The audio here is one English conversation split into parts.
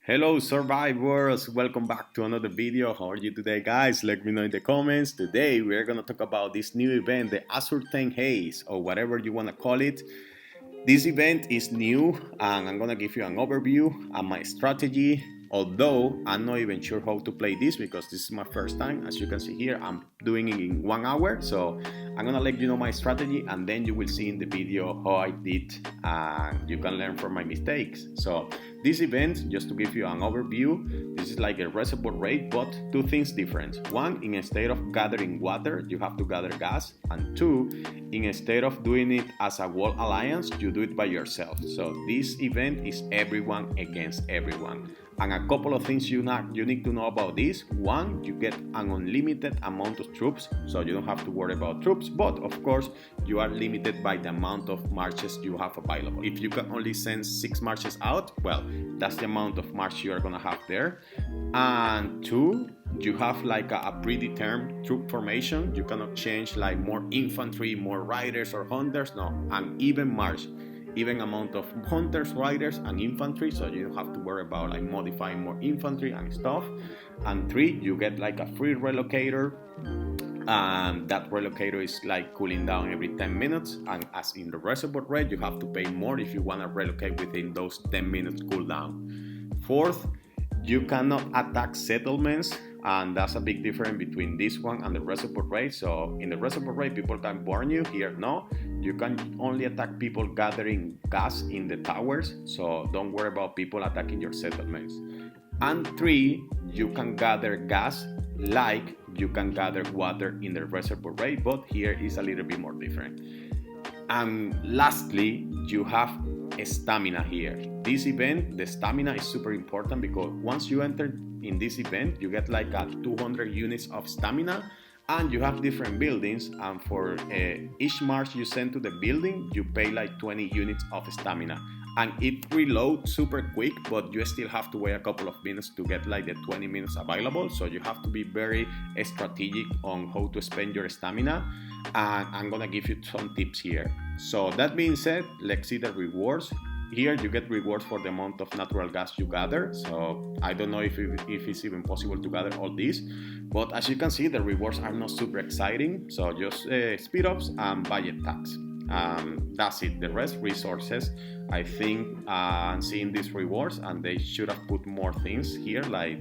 Hello survivors, welcome back to another video. How are you today, guys? Let me know in the comments. Today we're gonna talk about this new event, the Azurtane Heist, or whatever you wanna call it. This event is new and I'm gonna give you an overview and my strategy, although I'm not even sure how to play this because this is my first time. As you can see here, I'm doing it in 1 hour, so I'm gonna let you know my strategy and then you will see in the video how I did and you can learn from my mistakes. So this event, just to give you an overview, this is like a reservoir raid, but two things different. One, instead of gathering water, you have to gather gas, and two, instead of doing it as a wall alliance, you do it by yourself. So this event is everyone against everyone. And a couple of things you need to know about this. One, you get an unlimited amount of troops, so you don't have to worry about troops, but of course, you are limited by the amount of marches you have available. If you can only send 6 marches out, well, that's the amount of march you are gonna have there. And two, you have like a predetermined troop formation. You cannot change like more infantry, more riders or hunters, no, an even march. Even amount of hunters, riders, and infantry, so you don't have to worry about like modifying more infantry and stuff. And three, you get like a free relocator, and that relocator is like cooling down every 10 minutes, and as in the reservoir raid, you have to pay more if you want to relocate within those 10 minutes cooldown. Fourth, you cannot attack settlements, and that's a big difference between this one and the reservoir raid. So in the reservoir raid, people can burn you. Here, no, you can only attack people gathering gas in the towers, so don't worry about people attacking your settlements. And three, you can gather gas like you can gather water in the reservoir raid, but here is a little bit more different. And lastly, you have stamina here. This event, the stamina is super important because once you enter in this event, you get like a 200 units of stamina, and you have different buildings, and for each march you send to the building, you pay like 20 units of stamina. And it reloads super quick, but you still have to wait a couple of minutes to get like the 20 minutes available, so you have to be very strategic on how to spend your stamina, and I'm gonna give you some tips here. So that being said, let's see the rewards. Here you get rewards for the amount of natural gas you gather, so I don't know if it's even possible to gather all these, but as you can see, the rewards are not super exciting, so just speed ups and budget tax. That's it. The rest, resources. I think I'm seeing these rewards, and they should have put more things here, like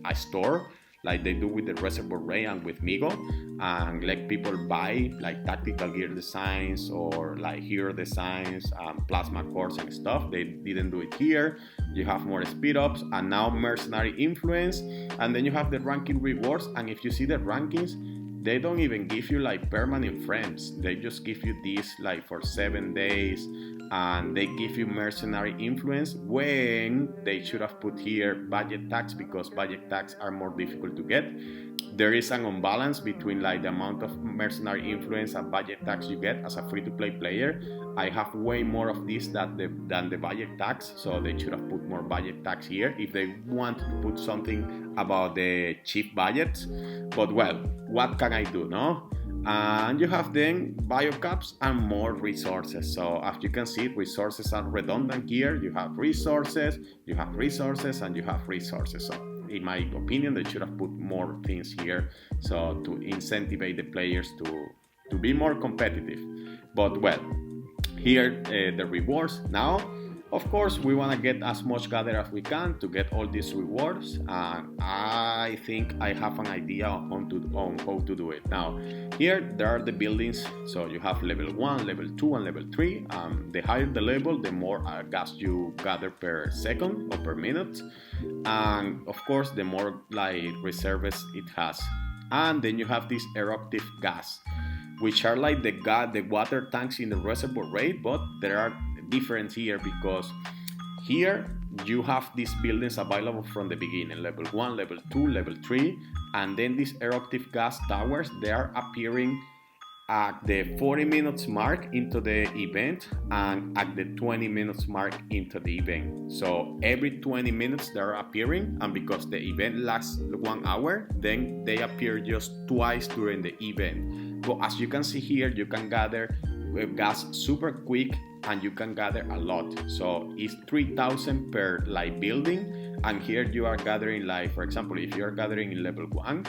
a store, like they do with the reservoir raid and with Migo, and let people buy like tactical gear designs or like hero designs, plasma cores and stuff. They didn't do it here. You have more speed ups, and now mercenary influence, and then you have the ranking rewards. And if you see the rankings, they don't even give you like permanent friends. They just give you this like for 7 days, and they give you mercenary influence when they should have put here budget tax, because budget tax are more difficult to get. There is an imbalance between like the amount of mercenary influence and budget tax you get as a free-to-play player. I have way more of this than the budget tax, so they should have put more budget tax here if they want to put something about the cheap budgets. But well, what can I do, no? And you have then biocaps and more resources. So as you can see, resources are redundant here. You have resources, you have resources, and you have resources. So in my opinion, they should have put more things here, so to incentivize the players to be more competitive. But well, here the rewards. Now, of course, we want to get as much gather as we can to get all these rewards, and I think I have an idea on how to do it. Now, here there are the buildings, so you have level 1, level 2, and level 3. The higher the level, the more gas you gather per second or per minute, and of course, the more like reserves it has. And then you have this eruptive gas, which are like the water tanks in the reservoir raid, but there are difference here because here you have these buildings available from the beginning, level 1, level 2, level 3, and then these eruptive gas towers, they are appearing at the 40 minutes mark into the event and at the 20 minutes mark into the event. So every 20 minutes they're appearing, and because the event lasts 1 hour, then they appear just twice during the event. But as you can see here, you can gather gas super quick and you can gather a lot. So it's 3,000 per like building, and here you are gathering, like for example, if you are gathering in level 1,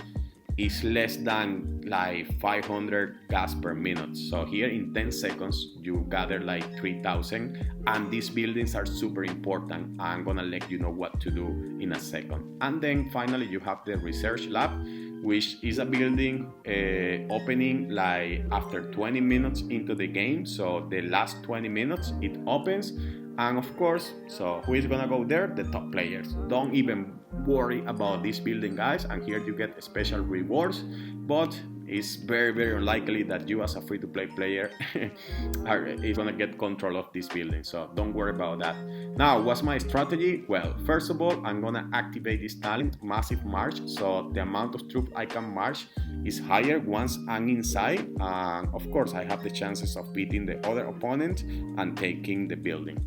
it's less than like 500 gas per minute. So here in 10 seconds you gather like 3,000, and these buildings are super important. I'm gonna let you know what to do in a second. And then finally you have the research lab, which is a building opening like after 20 minutes into the game. So the last 20 minutes it opens, and of course, so who is gonna go there? The top players. Don't even worry about this building, guys, and here you get special rewards, but it's very unlikely that you as a free-to-play player is gonna get control of this building, so don't worry about that. Now, what's my strategy? Well, first of all, I'm gonna activate this talent, Massive March, so the amount of troops I can march is higher once I'm inside, and of course I have the chances of beating the other opponent and taking the building.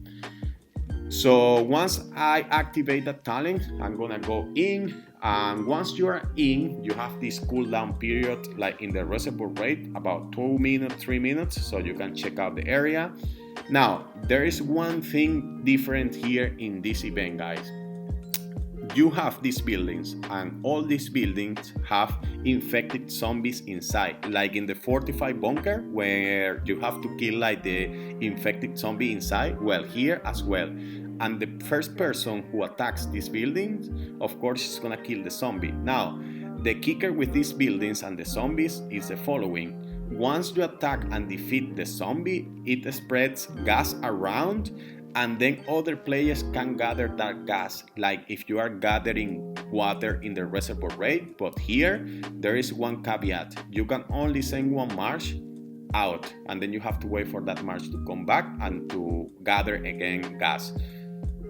So once I activate that talent, I'm gonna go in, and once you are in, you have this cooldown period like in the reservoir rate, about 2 minutes, 3 minutes, so you can check out the area. Now, there is one thing different here in this event, guys. You have these buildings, and all these buildings have infected zombies inside, like in the fortified bunker where you have to kill like the infected zombie inside. Well, here as well. And the first person who attacks these buildings, of course, is gonna kill the zombie. Now, the kicker with these buildings and the zombies is the following. Once you attack and defeat the zombie, it spreads gas around, and then other players can gather that gas, like if you are gathering water in the reservoir rate. But here, there is one caveat. You can only send one march out, and then you have to wait for that march to come back and to gather again gas.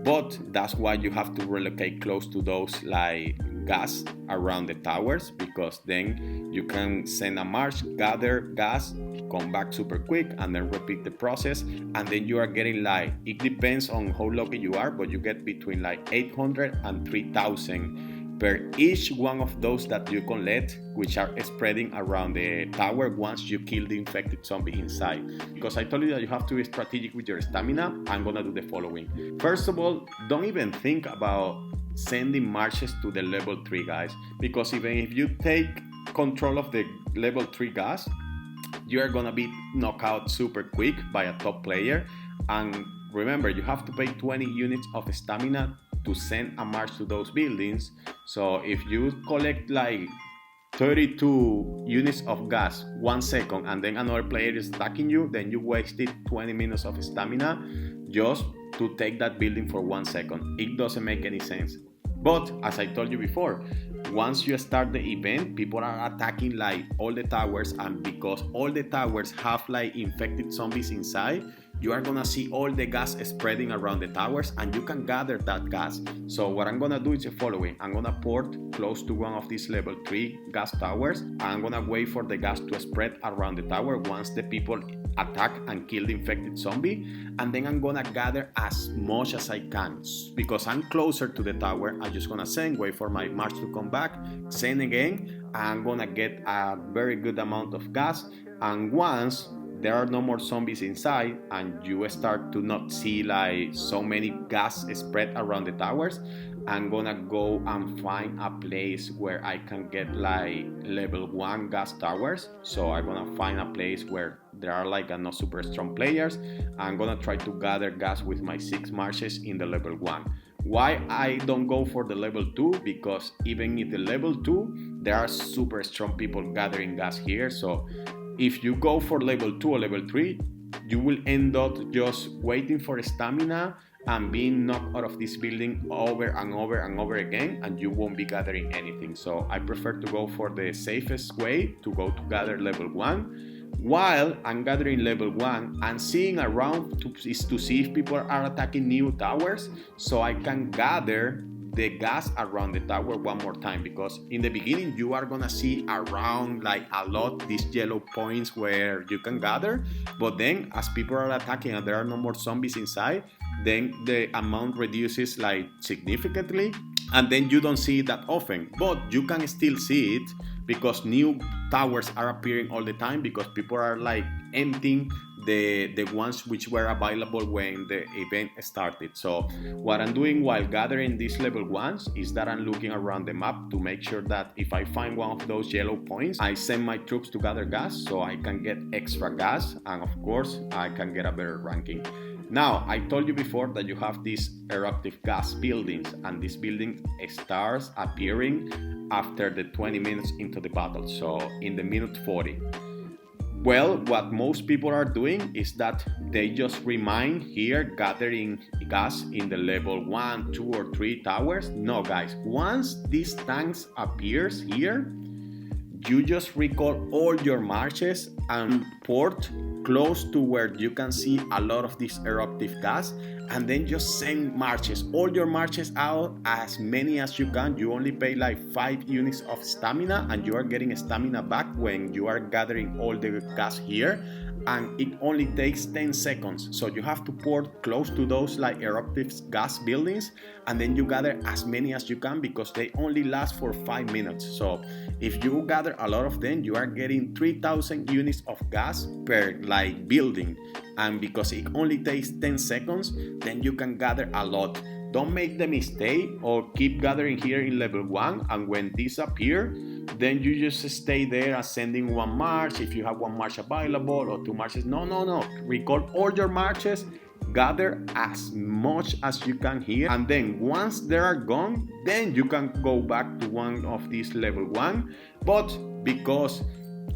But that's why you have to relocate close to those like gas around the towers, because then you can send a march, gather gas, come back super quick, and then repeat the process. And then you are getting like, it depends on how lucky you are, but you get between like 800 and 3,000 per each one of those that you collect, which are spreading around the tower once you kill the infected zombie inside. Because I told you that you have to be strategic with your stamina, I'm gonna do the following. First of all, don't even think about sending marches to the level 3 guys, because even if you take control of the level 3 gas, you are gonna be knocked out super quick by a top player. And remember, you have to pay 20 units of stamina to send a march to those buildings. So if you collect like 32 units of gas 1 second, and then another player is attacking you, then you wasted 20 minutes of stamina just to take that building for 1 second. It doesn't make any sense. But as I told you before, once you start the event, people are attacking like all the towers, and because all the towers have like infected zombies inside, you are gonna see all the gas spreading around the towers, and you can gather that gas. So what I'm gonna do is the following. I'm gonna port close to one of these level 3 gas towers. I'm gonna wait for the gas to spread around the tower once the people attack and kill the infected zombie, and then I'm gonna gather as much as I can. Because I'm closer to the tower, I'm just gonna send, wait for my march to come back, send again. I'm gonna get a very good amount of gas, and once there are no more zombies inside and you start to not see like so many gas spread around the towers, I'm gonna go and find a place where I can get like level 1 gas towers. So I'm gonna find a place where there are like not super strong players. I'm gonna try to gather gas with my 6 marches in the level 1. Why I don't go for the level 2? Because even in the level 2, there are super strong people gathering gas here. So if you go for level 2 or level 3, you will end up just waiting for stamina and being knocked out of this building over and over and over again, and you won't be gathering anything. So I prefer to go for the safest way, to go to gather level 1. While I'm gathering level 1 and seeing around to see if people are attacking new towers, so I can gather the gas around the tower one more time. Because in the beginning you are gonna see around like a lot these yellow points where you can gather, but then as people are attacking and there are no more zombies inside, then the amount reduces like significantly, and then you don't see it that often. But you can still see it because new towers are appearing all the time, because people are like emptying the ones which were available when the event started. So what I'm doing while gathering these level 1s is that I'm looking around the map to make sure that if I find one of those yellow points, I send my troops to gather gas so I can get extra gas, and of course I can get a better ranking. Now, I told you before that you have these eruptive gas buildings, and this building starts appearing after the 20 minutes into the battle, so in the minute 40. Well, what most people are doing is that they just remain here gathering gas in the level 1, 2, or 3 towers. No, guys, once these tanks appears here, you just recall all your marches and port close to where you can see a lot of this eruptive gas, and then just send marches, all your marches out, as many as you can. You only pay like 5 units of stamina, and you are getting stamina back when you are gathering all the gas here, and it only takes 10 seconds. So you have to port close to those like eruptive gas buildings, and then you gather as many as you can because they only last for 5 minutes. So if you gather a lot of them, you are getting 3,000 units of gas per like building, and because it only takes 10 seconds, then you can gather a lot. Don't make the mistake or keep gathering here in level 1, and when these appear, then you just stay there ascending one march if you have one march available or 2 marches. No. Record all your marches, gather as much as you can here, and then once they are gone, then you can go back to one of these level 1. But because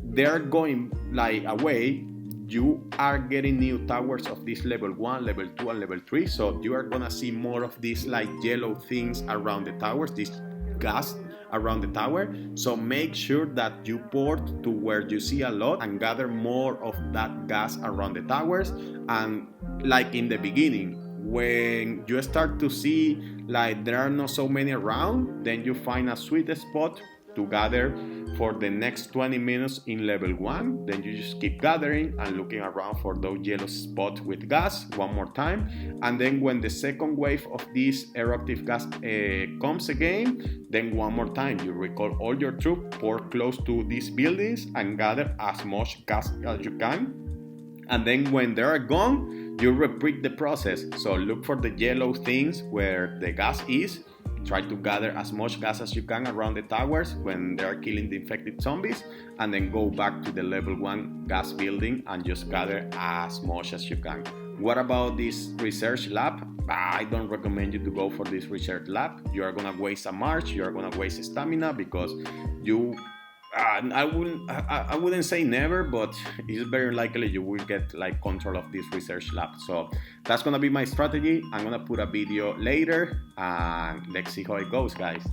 they're going like away, you are getting new towers of this level 1, level 2, and level 3. So you are gonna see more of these like yellow things around the towers, this gas around the tower. So make sure that you port to where you see a lot and gather more of that gas around the towers. And like in the beginning, when you start to see like there are not so many around, then you find a sweet spot to gather for the next 20 minutes in level 1. Then you just keep gathering and looking around for those yellow spots with gas one more time. And then when the second wave of this eruptive gas comes again, then one more time you recall all your troops, pour close to these buildings, and gather as much gas as you can. And then when they are gone, you repeat the process. So look for the yellow things where the gas is. Try to gather as much gas as you can around the towers when they are killing the infected zombies, and then go back to the level 1 gas building and just gather as much as you can. What about this research lab? I don't recommend you to go for this research lab. You are gonna waste a march, you are gonna waste stamina, because you I wouldn't say never, but it's very likely you will get like control of this research lab. So that's gonna be my strategy. I'm gonna put a video later, and let's see how it goes, guys.